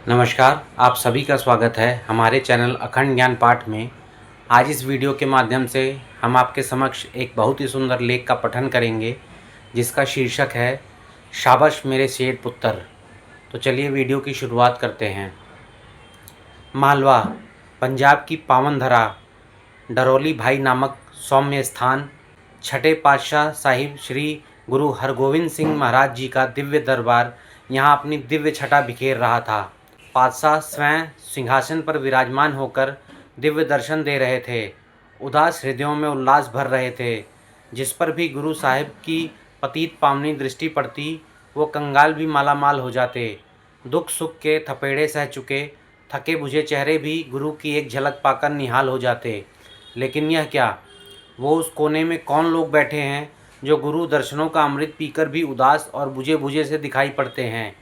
नमस्कार, आप सभी का स्वागत है हमारे चैनल अखंड ज्ञान पाठ में। आज इस वीडियो के माध्यम से हम आपके समक्ष एक बहुत ही सुंदर लेख का पठन करेंगे जिसका शीर्षक है शाबाश मेरे शेर पुत्र। तो चलिए वीडियो की शुरुआत करते हैं। मालवा, पंजाब की पावन धरा, डरोली भाई नामक सौम्य स्थान, छठे पातशाह साहिब श्री गुरु हरगोविंद सिंह महाराज जी का दिव्य दरबार यहाँ अपनी दिव्य छटा बिखेर रहा था। पातशाह स्वयं सिंहासन पर विराजमान होकर दिव्य दर्शन दे रहे थे। उदास हृदयों में उल्लास भर रहे थे। जिस पर भी गुरु साहिब की पतित पावनी दृष्टि पड़ती वो कंगाल भी मालामाल हो जाते। दुख सुख के थपेड़े सह चुके थके बुझे चेहरे भी गुरु की एक झलक पाकर निहाल हो जाते। लेकिन यह क्या, वो उस कोने में कौन लोग बैठे हैं जो गुरु दर्शनों का अमृत पीकर भी उदास और बुझे बुझे से दिखाई पड़ते हैं।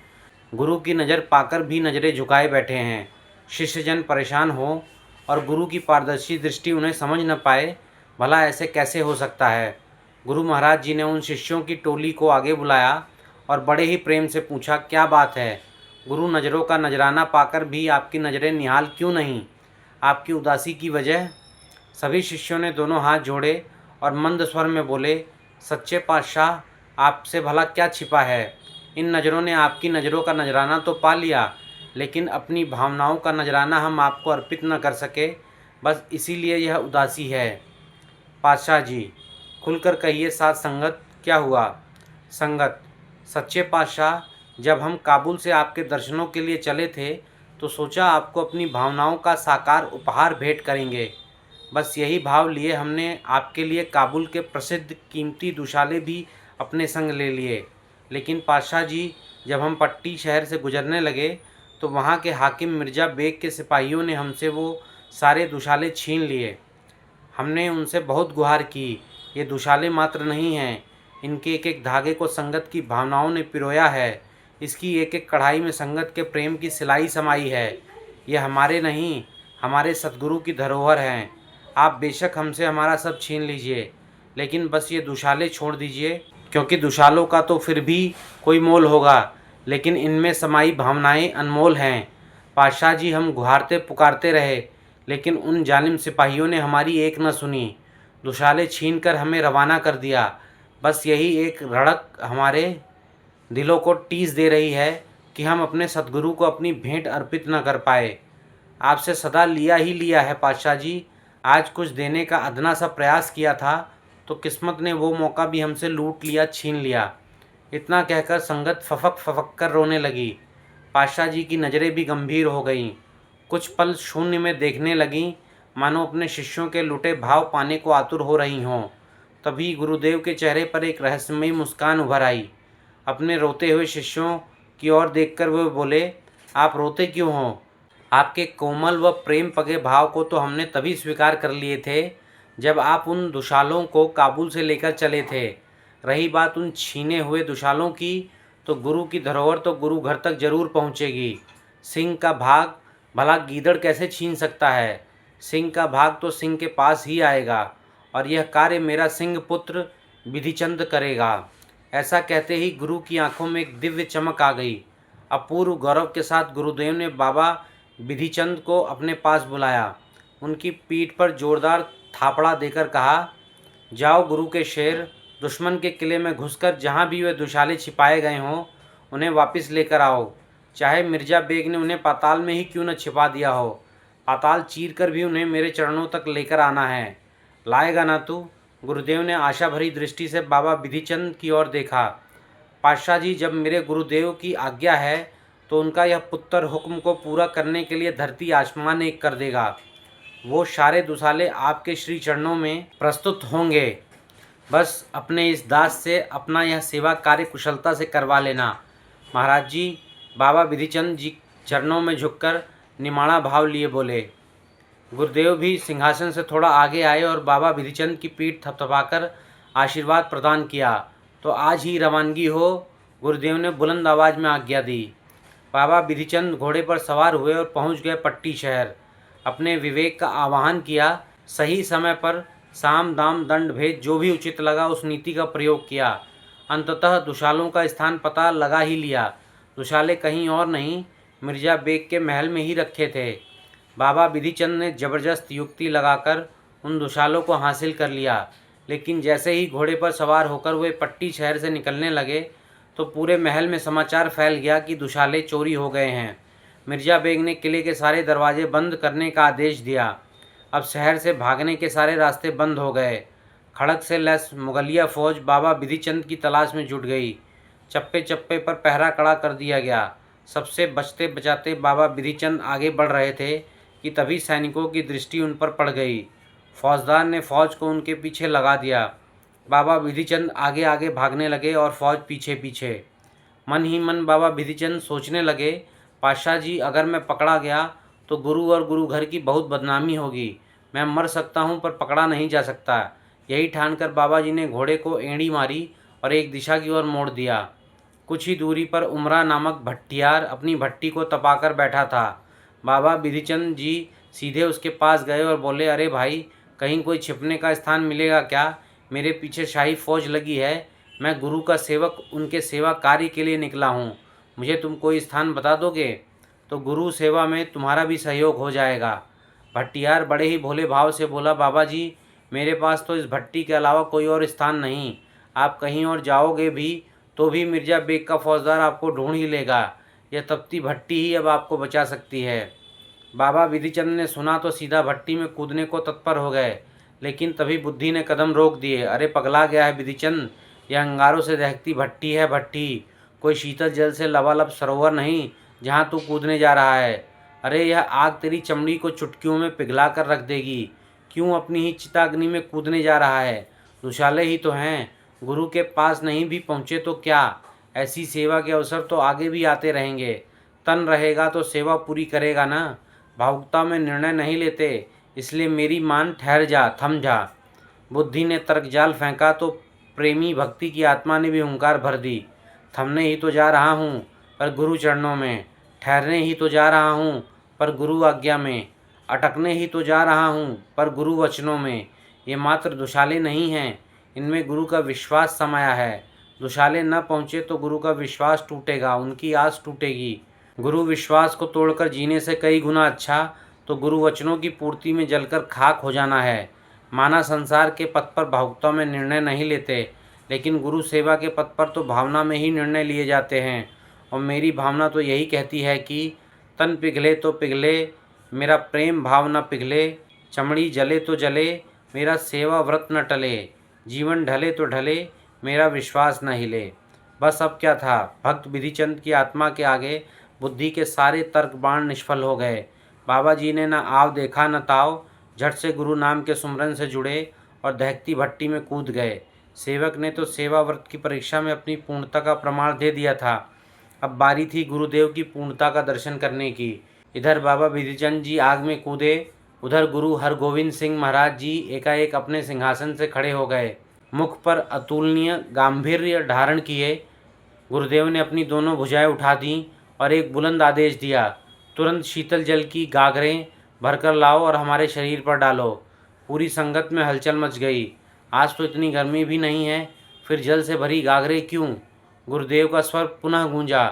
गुरु की नज़र पाकर भी नज़रें झुकाए बैठे हैं। शिष्यजन परेशान हो और गुरु की पारदर्शी दृष्टि उन्हें समझ न पाए, भला ऐसे कैसे हो सकता है। गुरु महाराज जी ने उन शिष्यों की टोली को आगे बुलाया और बड़े ही प्रेम से पूछा, क्या बात है गुरु, नज़रों का नजराना पाकर भी आपकी नज़रें निहाल क्यों नहीं, आपकी उदासी की वजह। सभी शिष्यों ने दोनों हाथ जोड़े और मंद स्वर में बोले, सच्चे पातशाह, आपसे भला क्या छिपा है। इन नज़रों ने आपकी नज़रों का नजराना तो पा लिया, लेकिन अपनी भावनाओं का नजराना हम आपको अर्पित न कर सके, बस इसीलिए यह उदासी है। पातशाह जी, खुलकर कहिए, साथ संगत क्या हुआ। संगत, सच्चे पातशाह, जब हम काबुल से आपके दर्शनों के लिए चले थे तो सोचा आपको अपनी भावनाओं का साकार उपहार भेंट करेंगे। बस यही भाव लिए हमने आपके लिए काबुल के प्रसिद्ध कीमती दुशाले भी अपने संग ले लिए। लेकिन पातशाह जी, जब हम पट्टी शहर से गुजरने लगे तो वहाँ के हाकिम मिर्ज़ा बेग के सिपाहियों ने हमसे वो सारे दुशाले छीन लिए। हमने उनसे बहुत गुहार की, ये दुशाले मात्र नहीं हैं, इनके एक एक धागे को संगत की भावनाओं ने पिरोया है। इसकी एक एक कढ़ाई में संगत के प्रेम की सिलाई समाई है। ये हमारे नहीं, हमारे सतगुरु की धरोहर हैं। आप बेशक हमसे हमारा सब छीन लीजिए, लेकिन बस ये दुशाले छोड़ दीजिए, क्योंकि दुशालों का तो फिर भी कोई मोल होगा, लेकिन इनमें समाई भावनाएं अनमोल हैं। पातशाह जी, हम गुहारते पुकारते रहे, लेकिन उन जालिम सिपाहियों ने हमारी एक न सुनी। दुशाले छीनकर हमें रवाना कर दिया। बस यही एक रड़क हमारे दिलों को टीस दे रही है कि हम अपने सतगुरु को अपनी भेंट अर्पित न कर पाए। आपसे सदा लिया ही लिया है पातशाह जी, आज कुछ देने का अदना सा प्रयास किया था तो किस्मत ने वो मौका भी हमसे लूट लिया, छीन लिया। इतना कहकर संगत फफक फफक कर रोने लगी। पातशाह जी की नज़रें भी गंभीर हो गईं। कुछ पल शून्य में देखने लगीं, मानो अपने शिष्यों के लुटे भाव पाने को आतुर हो रही हों। तभी गुरुदेव के चेहरे पर एक रहस्यमयी मुस्कान उभर आई। अपने रोते हुए शिष्यों की ओर देखकर वे बोले, आप रोते क्यों हो। आपके कोमल व प्रेम पगे भाव को तो हमने तभी स्वीकार कर लिए थे जब आप उन दुशालों को काबुल से लेकर चले थे। रही बात उन छीने हुए दुशालों की, तो गुरु की धरोहर तो गुरु घर तक जरूर पहुँचेगी। सिंह का भाग भला गीदड़ कैसे छीन सकता है। सिंह का भाग तो सिंह के पास ही आएगा, और यह कार्य मेरा सिंह पुत्र विधिचंद करेगा। ऐसा कहते ही गुरु की आंखों में एक दिव्य चमक आ गई। अपूर्व गौरव के साथ गुरुदेव ने बाबा विधिचंद को अपने पास बुलाया। उनकी पीठ पर जोरदार थापड़ा देकर कहा, जाओ गुरु के शेर, दुश्मन के किले में घुसकर जहाँ भी वे दुशाले छिपाए गए हों उन्हें वापस लेकर आओ। चाहे मिर्ज़ा बेग ने उन्हें पाताल में ही क्यों न छिपा दिया हो, पाताल चीर कर भी उन्हें मेरे चरणों तक लेकर आना है। लाएगा ना तू। गुरुदेव ने आशा भरी दृष्टि से बाबा विधिचंद की ओर देखा। पातशाह जी, जब मेरे गुरुदेव की आज्ञा है तो उनका यह पुत्र हुक्म को पूरा करने के लिए धरती आसमान एक कर देगा। वो सारे दुसाले आपके श्री चरणों में प्रस्तुत होंगे। बस अपने इस दास से अपना यह सेवा कार्य कुशलता से करवा लेना। महाराज जी, बाबा विधिचंद जी चरणों में झुककर निमाणा भाव लिए बोले। गुरुदेव भी सिंहासन से थोड़ा आगे आए और बाबा विधिचंद की पीठ थपथपाकर आशीर्वाद प्रदान किया। तो आज ही रवानगी हो, गुरुदेव ने बुलंद आवाज़ में आज्ञा दी। बाबा विधिचंद घोड़े पर सवार हुए और पहुंच गए पट्टी शहर। अपने विवेक का आवाहन किया, सही समय पर साम दाम दंड भेद जो भी उचित लगा उस नीति का प्रयोग किया। अंततः दुशालों का स्थान पता लगा ही लिया। दुशाले कहीं और नहीं, मिर्ज़ा बेग के महल में ही रखे थे। बाबा बिधिचंद ने ज़बरदस्त युक्ति लगाकर उन दुशालों को हासिल कर लिया, लेकिन जैसे ही घोड़े पर सवार होकर वे पट्टी शहर से निकलने लगे तो पूरे महल में समाचार फैल गया कि दुशाले चोरी हो गए हैं। मिर्ज़ा बेग ने किले के सारे दरवाजे बंद करने का आदेश दिया। अब शहर से भागने के सारे रास्ते बंद हो गए। खड़क से लैस मुगलिया फौज बाबा बिधिचंद की तलाश में जुट गई। चप्पे चप्पे पर पहरा कड़ा कर दिया गया। सबसे बचते बचाते बाबा बिधिचंद आगे बढ़ रहे थे कि तभी सैनिकों की दृष्टि उन पर पड़ गई। फौजदार ने फौज को उनके पीछे लगा दिया। बाबा बिधिचंद आगे आगे भागने लगे और फौज पीछे पीछे। मन ही मन बाबा बिधिचंद सोचने लगे, पातशाह जी, अगर मैं पकड़ा गया तो गुरु और गुरु घर की बहुत बदनामी होगी। मैं मर सकता हूँ पर पकड़ा नहीं जा सकता। यही ठानकर बाबा जी ने घोड़े को एड़ी मारी और एक दिशा की ओर मोड़ दिया। कुछ ही दूरी पर उमरा नामक भट्टियार अपनी भट्टी को तपाकर बैठा था। बाबा बिधिचंद जी सीधे उसके पास गए और बोले, अरे भाई, कहीं कोई छिपने का स्थान मिलेगा क्या? मेरे पीछे शाही फौज लगी है। मैं गुरु का सेवक उनके सेवा कार्य के लिए निकला हूँ। मुझे तुम कोई स्थान बता दोगे तो गुरु सेवा में तुम्हारा भी सहयोग हो जाएगा। भट्टियार बड़े ही भोले भाव से बोला, बाबा जी, मेरे पास तो इस भट्टी के अलावा कोई और स्थान नहीं। आप कहीं और जाओगे भी तो भी मिर्ज़ा बेग का फौजदार आपको ढूंढ ही लेगा। यह तपती भट्टी ही अब आपको बचा सकती है। बाबा बिधिचंद ने सुना तो सीधा भट्टी में कूदने को तत्पर हो गए, लेकिन तभी बुद्धि ने कदम रोक दिए। अरे पगला गया है बिधिचंद, यह अंगारों से दहकती भट्टी है भट्टी, कोई शीतल जल से लबालब सरोवर नहीं जहाँ तू कूदने जा रहा है। अरे यह आग तेरी चमड़ी को चुटकियों में पिघला कर रख देगी। क्यों अपनी ही चिताग्नि में कूदने जा रहा है? दुशाले ही तो हैं, गुरु के पास नहीं भी पहुँचे तो क्या, ऐसी सेवा के अवसर तो आगे भी आते रहेंगे। तन रहेगा तो सेवा पूरी करेगा ना। भावुकता में निर्णय नहीं लेते, इसलिए मेरी मान, ठहर जा, थम जा। बुद्धि ने तर्कजाल फेंका तो प्रेमी भक्ति की आत्मा ने भी हुंकार भर दी। थमने ही तो जा रहा हूँ पर गुरु चरणों में, ठहरने ही तो जा रहा हूँ पर गुरु आज्ञा में, अटकने ही तो जा रहा हूँ पर गुरु वचनों में। ये मात्र दुशाले नहीं हैं, इनमें गुरु का विश्वास समाया है। दुशाले न पहुँचे तो गुरु का विश्वास टूटेगा, उनकी आस टूटेगी। गुरु विश्वास को तोड़कर जीने से कई गुना अच्छा तो गुरु वचनों की पूर्ति में जलकर खाक हो जाना है। माना संसार के पथ पर भावुकता में निर्णय नहीं लेते, लेकिन गुरु सेवा के पथ पर तो भावना में ही निर्णय लिए जाते हैं। और मेरी भावना तो यही कहती है कि तन पिघले तो पिघले, मेरा प्रेम भाव न पिघले। चमड़ी जले तो जले, मेरा सेवा व्रत न टले। जीवन ढले तो ढले, मेरा विश्वास न हिले। बस अब क्या था, भक्त बिधिचंद की आत्मा के आगे बुद्धि के सारे तर्क बाण निष्फल हो गए। बाबा जी ने न आव देखा न ताव, झट से गुरु नाम के सुमरन से जुड़े और दहकती भट्टी में कूद गए। सेवक ने तो सेवा व्रत की परीक्षा में अपनी पूर्णता का प्रमाण दे दिया था। अब बारी थी गुरुदेव की पूर्णता का दर्शन करने की। इधर बाबा बिधिचंद जी आग में कूदे, उधर गुरु हरगोविंद सिंह महाराज जी एकाएक अपने सिंहासन से खड़े हो गए। मुख पर अतुलनीय गांभीर्य धारण किए, गुरुदेव ने अपनी दोनों भुजाएं उठा दीं और एक बुलंद आदेश दिया, तुरंत शीतल जल की गागरें भरकर लाओ और हमारे शरीर पर डालो। पूरी संगत में हलचल मच गई। आज तो इतनी गर्मी भी नहीं है, फिर जल से भरी गागरें क्यों? गुरुदेव का स्वर पुनः गूंजा,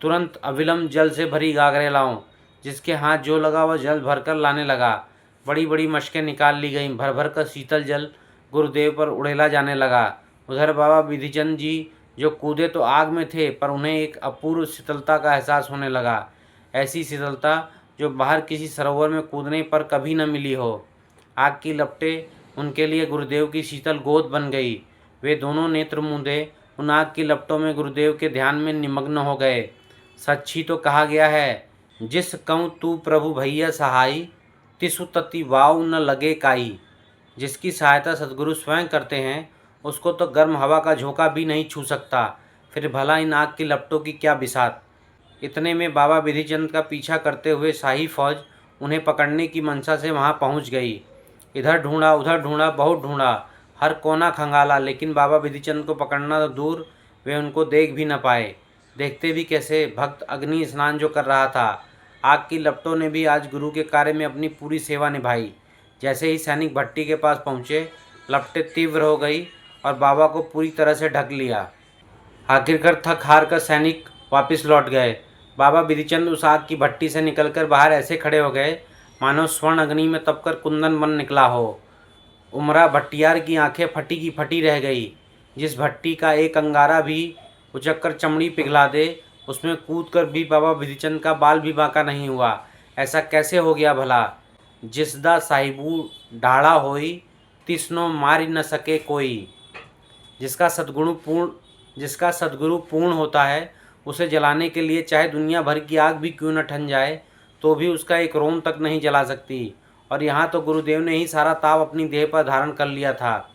तुरंत अविलंब जल से भरी गागरें लाओ। जिसके हाथ जो लगा वह जल भरकर लाने लगा। बड़ी बड़ी मशकें निकाल ली गईं, भर भर कर शीतल जल गुरुदेव पर उड़ेला जाने लगा। उधर बाबा बिधिचंद जी जो कूदे तो आग में थे, पर उन्हें एक अपूर्व शीतलता का एहसास होने लगा। ऐसी शीतलता जो बाहर किसी सरोवर में कूदने पर कभी न मिली हो। आग की लपटें उनके लिए गुरुदेव की शीतल गोद बन गई। वे दोनों नेत्र मूंदे उन आग की लपटों में गुरुदेव के ध्यान में निमग्न हो गए। सच ही तो कहा गया है, जिस कहूँ तू प्रभु भैया सहाई, तिसु तति वाव न लगे काई। जिसकी सहायता सद्गुरु स्वयं करते हैं उसको तो गर्म हवा का झोंका भी नहीं छू सकता, फिर भला इन आग की लपटों की क्या बिसात। इतने में बाबा बिधिचंद का पीछा करते हुए शाही फौज उन्हें पकड़ने की मंशा से वहां पहुंच गई। इधर ढूंढा उधर ढूंढा, बहुत ढूंढा, हर कोना खंगाला, लेकिन बाबा बिधिचंद को पकड़ना तो दूर, वे उनको देख भी न पाए। देखते भी कैसे, भक्त अग्नि स्नान जो कर रहा था। आग की लपटों ने भी आज गुरु के कार्य में अपनी पूरी सेवा निभाई। जैसे ही सैनिक भट्टी के पास पहुँचे, लपटें तीव्र हो गई और बाबा को पूरी तरह से ढक लिया। आखिरकार थक हार कर सैनिक वापस लौट गए। बाबा बिधिचंद उस आग की भट्टी से निकलकर बाहर ऐसे खड़े हो गए मानो स्वर्ण अग्नि में तपकर कुंदन बन निकला हो। उमरा भट्टियार की आंखें फटी की फटी रह गई। जिस भट्टी का एक अंगारा भी उचक कर चमड़ी पिघला दे, उसमें कूद कर भी बाबा बिधिचंद का बाल भी बांका नहीं हुआ। ऐसा कैसे हो गया भला? जिसदा साहिबू ढाड़ा होई, तिसनो मार न सके कोई। जिसका सद्गुरु पूर्ण होता है, उसे जलाने के लिए चाहे दुनिया भर की आग भी क्यों न ठन जाए, तो भी उसका एक रोम तक नहीं जला सकती। और यहाँ तो गुरुदेव ने ही सारा ताप अपनी देह पर धारण कर लिया था।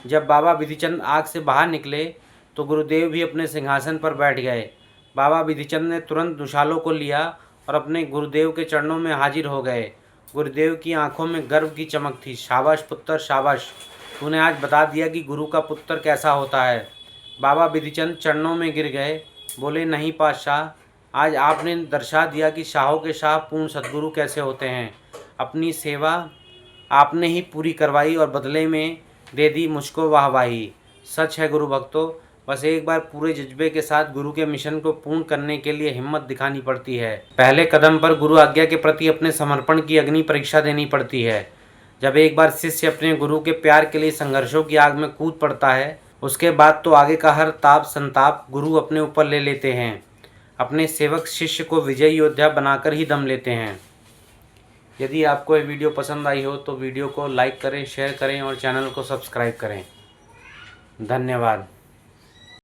जब बाबा बिधिचंद आग से बाहर निकले तो गुरुदेव भी अपने सिंहासन पर बैठ गए। बाबा बिधिचंद ने तुरंत दुशालों को लिया और अपने गुरुदेव के चरणों में हाजिर हो गए। गुरुदेव की आंखों में गर्व की चमक थी। शाबाश पुत्र शाबाश, तूने आज बता दिया कि गुरु का पुत्र कैसा होता है। बाबा बिधिचंद चरणों में गिर गए, बोले, नहीं पातशाह, आज आपने दर्शा दिया कि शाहों के शाह पूर्ण सद्गुरु कैसे होते हैं। अपनी सेवा आपने ही पूरी करवाई और बदले में दे दी मुझको वाहवाही। सच है गुरु भक्तों, बस एक बार पूरे जज्बे के साथ गुरु के मिशन को पूर्ण करने के लिए हिम्मत दिखानी पड़ती है। पहले कदम पर गुरु आज्ञा के प्रति अपने समर्पण की अग्नि परीक्षा देनी पड़ती है। जब एक बार शिष्य अपने गुरु के प्यार के लिए संघर्षों की आग में कूद पड़ता है, उसके बाद तो आगे का हर ताप संताप गुरु अपने ऊपर ले लेते हैं। अपने सेवक शिष्य को विजयी योद्धा बनाकर ही दम लेते हैं। यदि आपको ये वीडियो पसंद आई हो तो वीडियो को लाइक करें, शेयर करें और चैनल को सब्सक्राइब करें। धन्यवाद।